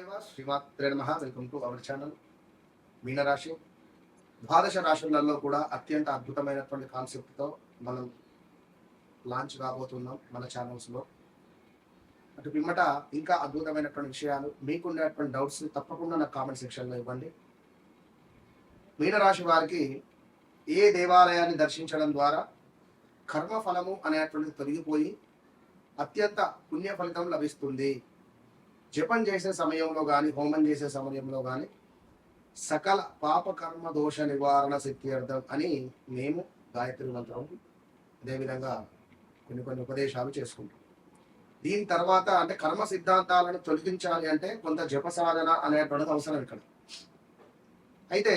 శ్రీమాత్రే నమః. Welcome to our channel. మీనరాశి ద్వాదశ రాశులలో కూడా అత్యంత అద్భుతమైనటువంటి కాన్సెప్ట్తో మనం లాంచ్ కాబోతున్నాం మన ఛానల్స్లో. అటు పిమ్మట ఇంకా అద్భుతమైనటువంటి విషయాలు మీకుండేటువంటి డౌట్స్ తప్పకుండా నాకు కామెంట్ సెక్షన్లో ఇవ్వండి. మీనరాశి వారికి ఏ దేవాలయాన్ని దర్శించడం ద్వారా కర్మఫలము అనేటువంటిది తొలగిపోయి అత్యంత పుణ్య ఫలితం లభిస్తుంది. జపం చేసే సమయంలో కానీ హోమం చేసే సమయంలో కానీ సకల పాప కర్మ దోష నివారణ సిద్ధ్యర్థం అని మేము గాయత్రి మంత్రం అదేవిధంగా కొన్ని ఉపదేశాలు చేసుకుంటాం. దీని తర్వాత అంటే కర్మ సిద్ధాంతాలను తొలగించాలి అంటే కొంత జప సాధన అనేటువంటిది అవసరం ఇక్కడ. అయితే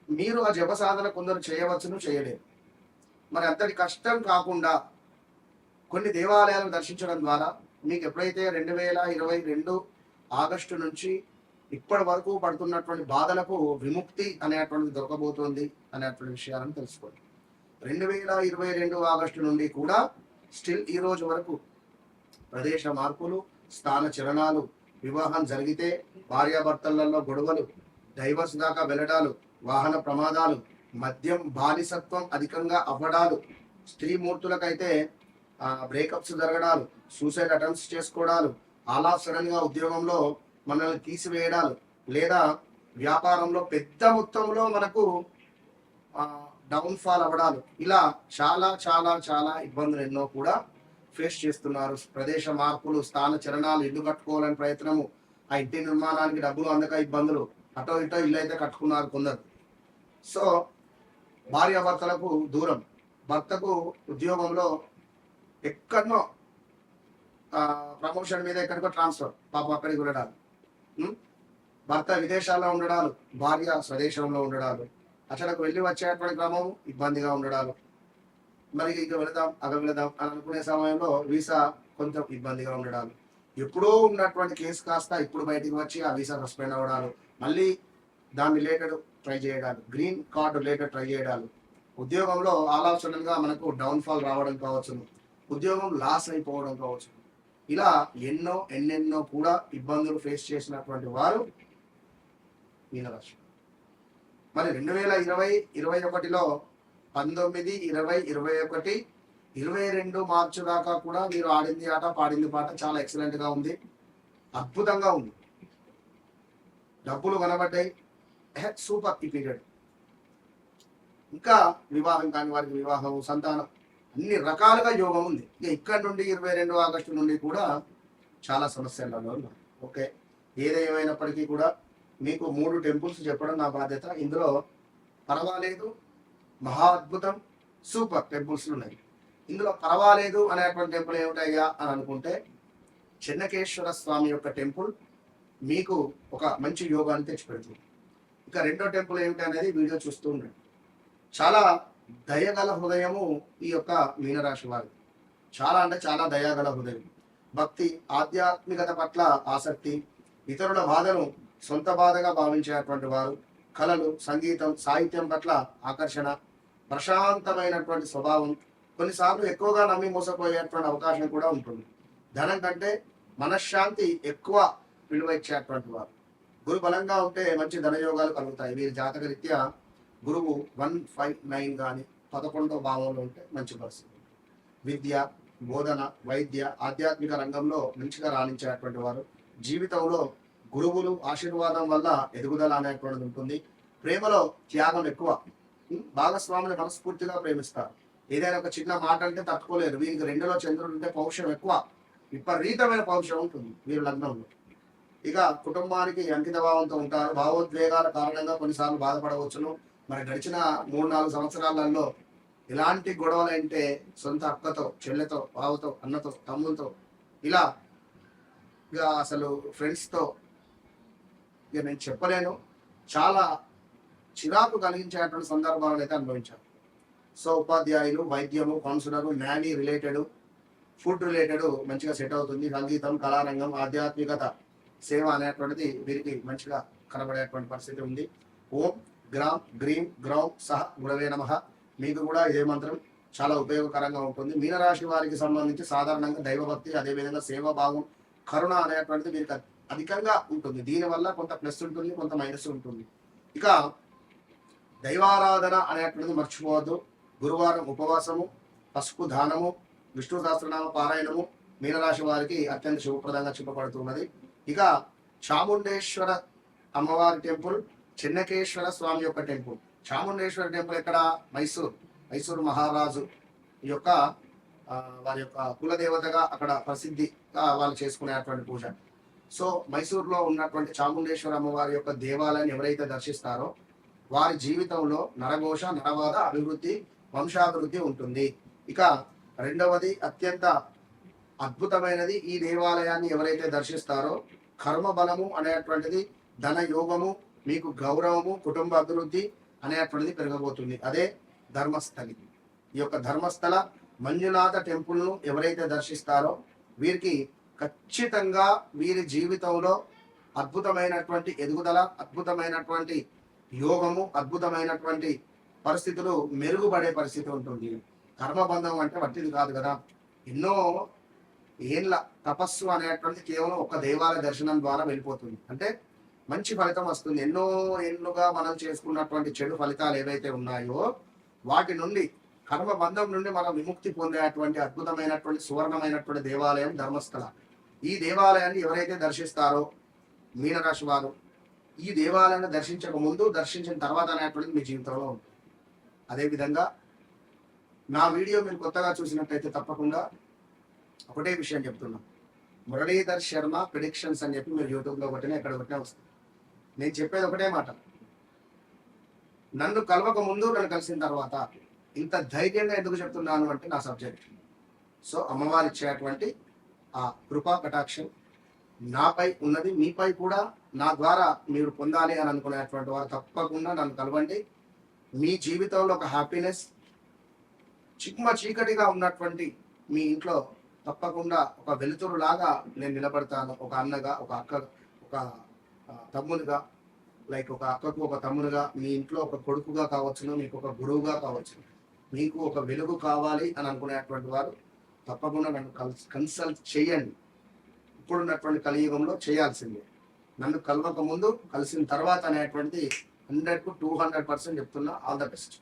మీరు ఆ జప సాధన కొందరు చేయవచ్చును, చేయలేరు. మరి అంతటి కష్టం కాకుండా కొన్ని దేవాలయాలను దర్శించడం ద్వారా మీకు ఎప్పుడైతే 2022 ఆగస్టు నుంచి ఇప్పటి వరకు పడుతున్నటువంటి బాధలకు విముక్తి అనేటువంటిది దొరకబోతోంది అనేటువంటి విషయాలను తెలుసుకోండి. 2022 ఆగస్టు నుండి కూడా స్టిల్ ఈ రోజు వరకు ప్రదేశ మార్పులు, స్థాన చలనాలు, వివాహం జరిగితే భార్యాభర్తలలో గొడవలు, డైవర్స్ దాకా వెళ్ళడాలు, వాహన ప్రమాదాలు, మద్యం బానిసత్వం అధికంగా అవ్వడాలు, స్త్రీమూర్తులకైతే బ్రేకప్స్ జరగడాలు, సూసైడ్ అటెంప్ట్స్ చేసుకోవడాలు, అలా సడన్ గా ఉద్యోగంలో మనల్ని తీసివేయడాలు, లేదా వ్యాపారంలో పెద్ద మొత్తంలో మనకు డౌన్ఫాల్ అవ్వడాలు, ఇలా చాలా చాలా చాలా ఇబ్బందులు ఎన్నో కూడా ఫేస్ చేస్తున్నారు. ప్రదేశ మార్పులు, స్థాన చలనాలు, ఇల్లు కట్టుకోవాలని ప్రయత్నము, ఆ ఇంటి నిర్మాణానికి డబ్బులు అందక ఇబ్బందులు, అటో ఇటో ఇల్లు అయితే కట్టుకున్నారు కొందరు. సో భార్యాభర్తలకు దూరం, భర్తకు ఉద్యోగంలో ఎక్కడనో ప్రమోషన్ మీద ఎక్కడికో ట్రాన్స్ఫర్, పాపం అక్కడికి ఉండడాలు, భర్త విదేశాల్లో ఉండడాలు, భార్య స్వదేశంలో ఉండడాలు, అక్కడకు వెళ్ళి వచ్చేటువంటి క్రమం ఇబ్బందిగా ఉండడాలు, మరి ఇక వెళదాం అగ వెళదాం అని అనుకునే సమయంలో వీసా కొంచెం ఇబ్బందిగా ఉండడాలు, ఎప్పుడో ఉన్నటువంటి కేసు కాస్త ఇప్పుడు బయటికి వచ్చి ఆ వీసా సస్పెండ్ అవ్వడాలు, మళ్ళీ దాని రిలేటెడ్ ట్రై చేయడాలు, గ్రీన్ కార్డు రిలేటెడ్ ట్రై చేయడాలు, ఉద్యోగంలో ఆలోచనగా మనకు డౌన్ఫాల్ రావడం కావచ్చు, ఉద్యోగం లాస్ అయిపోవడం కావచ్చు, ఇలా ఎన్నెన్నో కూడా ఇబ్బందులు ఫేస్ చేసినటువంటి వారు మీనరాశి. మరి 2020, 2021లో 19, 20, 21, 22 మార్చి దాకా కూడా మీరు ఆడింది ఆట పాడింది పాట చాలా ఎక్సలెంట్ గా ఉంది, అద్భుతంగా ఉంది, డబ్బులు కనబడ్డాయి, సూపర్ ఈ పీరియడ్. ఇంకా వివాహం కాని వారికి వివాహం, సంతానం, అన్ని రకాలుగా యోగం ఉంది. ఇక ఇక్కడ నుండి 22 ఆగస్టు నుండి కూడా చాలా సమస్యలలో ఉన్నాయి. ఓకే, ఏదేమైనప్పటికీ కూడా మీకు 3 టెంపుల్స్ చెప్పడం నా బాధ్యత. ఇందులో పర్వాలేదు, మహా అద్భుతం, సూపర్ టెంపుల్స్ ఉన్నాయి. ఇందులో పర్వాలేదు అనేటువంటి టెంపుల్ ఏమిటయ్యా అని అనుకుంటే చెన్నకేశ్వర స్వామి యొక్క టెంపుల్ మీకు ఒక మంచి యోగాన్ని తెచ్చిపెడుతుంది. ఇక రెండో టెంపుల్ ఏమిటి అనేది వీడియో చూస్తూ ఉండండి. చాలా దయగల హృదయము ఈ యొక్క మీనరాశి వారి, చాలా అంటే చాలా దయాగల హృదయం, భక్తి, ఆధ్యాత్మికత పట్ల ఆసక్తి, ఇతరుల బాధను సొంత బాధగా భావించేటువంటి వారు, కళలు, సంగీతం, సాహిత్యం పట్ల ఆకర్షణ, ప్రశాంతమైనటువంటి స్వభావం, కొన్నిసార్లు ఎక్కువగా నమ్మి మోసపోయేటువంటి అవకాశం కూడా ఉంటుంది. ధనం కంటే మనశ్శాంతి ఎక్కువ విలువ ఇచ్చేటువంటి వారు, గురు బలంగా ఉంటే మంచి ధనయోగాలు కలుగుతాయి. వీరి జాతక రీత్యా గురువు 159 కానీ 11వ భావంలో ఉంటే మంచి పరిస్థితి. విద్య, బోధన, వైద్య, ఆధ్యాత్మిక రంగంలో మంచిగా రాణించేటువంటి వారు, జీవితంలో గురువులు ఆశీర్వాదం వల్ల ఎదుగుదల అనేటువంటిది ఉంటుంది. ప్రేమలో త్యాగం ఎక్కువ, భాగస్వామిని మనస్ఫూర్తిగా ప్రేమిస్తారు. ఏదైనా ఒక చిన్న మాట అంటే తట్టుకోలేరు. వీరికి 2లో చంద్రుడు ఉంటే పౌరుషం ఎక్కువ, విపరీతమైన పౌరుషం ఉంటుంది వీరి లగ్నంలో. ఇక కుటుంబానికి అంకిత భావంతో ఉంటారు. భావోద్వేగాల కారణంగా కొన్నిసార్లు బాధపడవచ్చును. మరి గడిచిన 3-4 సంవత్సరాలలో ఎలాంటి గొడవలు అంటే సొంత అక్కతో, చెల్లెతో, బావతో, అన్నతో, తమ్ములతో, ఇలా ఇక అసలు ఫ్రెండ్స్తో, ఇక నేను చెప్పలేను, చాలా చిరాకు కలిగించేటువంటి సందర్భాలను అయితే అనుభవించాను. సో ఉపాధ్యాయులు, వైద్యము, కౌన్సిలరు, నానీ రిలేటెడ్, ఫుడ్ రిలేటెడ్ మంచిగా సెట్ అవుతుంది. సంగీతం, కళారంగం, ఆధ్యాత్మికత, సేవ అనేటువంటిది వీరికి మంచిగా కనబడేటువంటి పరిస్థితి ఉంది. ఓం గ్రామ్ గ్రీం గ్రౌం సహ గురవే నమః. మీకు కూడా ఇదే మంత్రం చాలా ఉపయోగకరంగా ఉంటుంది. మీనరాశి వారికి సంబంధించి సాధారణంగా దైవభక్తి, అదేవిధంగా సేవాభావం, కరుణ అనేటువంటిది వీరికి అధికంగా ఉంటుంది. దీనివల్ల కొంత ప్లస్ ఉంటుంది, కొంత మైనస్ ఉంటుంది. ఇక దైవారాధన అనేటువంటిది మర్చిపోవద్దు. గురువారం ఉపవాసము, పసుపు దానము, విష్ణు సహస్రనామ పారాయణము మీనరాశి వారికి అత్యంత శుభప్రదంగా చెప్పబడుతున్నది. ఇక చాముండేశ్వర అమ్మవారి టెంపుల్, చెన్నకేశ్వర స్వామి యొక్క టెంపుల్. చాముండేశ్వర టెంపుల్ ఎక్కడ? మైసూరు మహారాజు యొక్క వారి యొక్క కులదేవతగా అక్కడ ప్రసిద్ధిగా వాళ్ళు చేసుకునేటువంటి పూజ. సో మైసూరులో ఉన్నటువంటి చాముండేశ్వర అమ్మవారి యొక్క దేవాలయాన్ని ఎవరైతే దర్శిస్తారో వారి జీవితంలో నరఘోష, నరవాద అభివృద్ధి, వంశాభివృద్ధి ఉంటుంది. ఇక రెండవది అత్యంత అద్భుతమైనది, ఈ దేవాలయాన్ని ఎవరైతే దర్శిస్తారో కర్మ బలము అనేటువంటిది, ధన యోగము, మీకు గౌరవము, కుటుంబ అభివృద్ధి అనేటువంటిది పెరగబోతుంది. అదే ధర్మస్థలి. ఈ యొక్క ధర్మస్థల మంజునాథ టెంపుల్ను ఎవరైతే దర్శిస్తారో వీరికి ఖచ్చితంగా వీరి జీవితంలో అద్భుతమైనటువంటి ఎదుగుదల, అద్భుతమైనటువంటి యోగము, అద్భుతమైనటువంటి పరిస్థితులు మెరుగుపడే పరిస్థితి ఉంటుంది. కర్మబంధం అంటే వట్టిది కాదు కదా. ఎన్నో ఏళ్ళ తపస్సు అనేటువంటిది కేవలం ఒక దేవాలయ దర్శనం ద్వారా వెళ్ళిపోతుంది. అంటే మంచి ఫలితం వస్తుంది. ఎన్నో ఏళ్ళుగా మనం చేసుకున్నటువంటి చెడు ఫలితాలు ఏవైతే ఉన్నాయో వాటి నుండి, కర్మబంధం నుండి మనం విముక్తి పొందేటువంటి అద్భుతమైనటువంటి సువర్ణమైనటువంటి దేవాలయం ధర్మస్థల. ఈ దేవాలయాన్ని ఎవరైతే దర్శిస్తారో మీనరాశి వారు, ఈ దేవాలయాన్ని దర్శించక ముందు, దర్శించిన తర్వాత అనేటువంటిది మీ జీవితంలో ఉంటుంది. అదేవిధంగా నా వీడియో మీరు కొత్తగా చూసినట్లయితే తప్పకుండా ఒకటే విషయం చెప్తున్నా, మురళీధర్ శర్మ ప్రిడిక్షన్స్ అని చెప్పి మీరు యూట్యూబ్లో కొట్టినా ఎక్కడ కొట్టినా వస్తుంది. నేను చెప్పేది ఒకటే మాట, నన్ను కలవక ముందు, నన్ను కలిసిన తర్వాత ఇంత ధైర్యంగా ఎందుకు చెప్తున్నాను అంటే నా సబ్జెక్ట్. సో అమ్మవారు ఇచ్చేటువంటి ఆ కృపా కటాక్షం నాపై ఉన్నది, మీపై కూడా నా ద్వారా మీరు పొందాలి అని అనుకునేటువంటి వారు తప్పకుండా నన్ను కలవండి. మీ జీవితంలో ఒక హ్యాపీనెస్, చీకటిగా ఉన్నటువంటి మీ ఇంట్లో తప్పకుండా ఒక వెలుతురులాగా నేను నిలబడతాను. ఒక అన్నగా, ఒక అక్క, ఒక తమ్మునిగా, లైక్ ఒక అక్కకు ఒక తమ్మునిగా, మీ ఇంట్లో ఒక కొడుకుగా కావచ్చును, మీకు ఒక గురువుగా కావచ్చు. మీకు ఒక వెలుగు కావాలి అని అనుకునేటువంటి వారు తప్పకుండా నన్ను కన్సల్ట్ చేయండి. ఇప్పుడున్నటువంటి కలియుగంలో చేయాల్సిందే. నన్ను కలవక ముందు, కలిసిన తర్వాత అనేటువంటిది 100కు 200% చెప్తున్నా. All the best.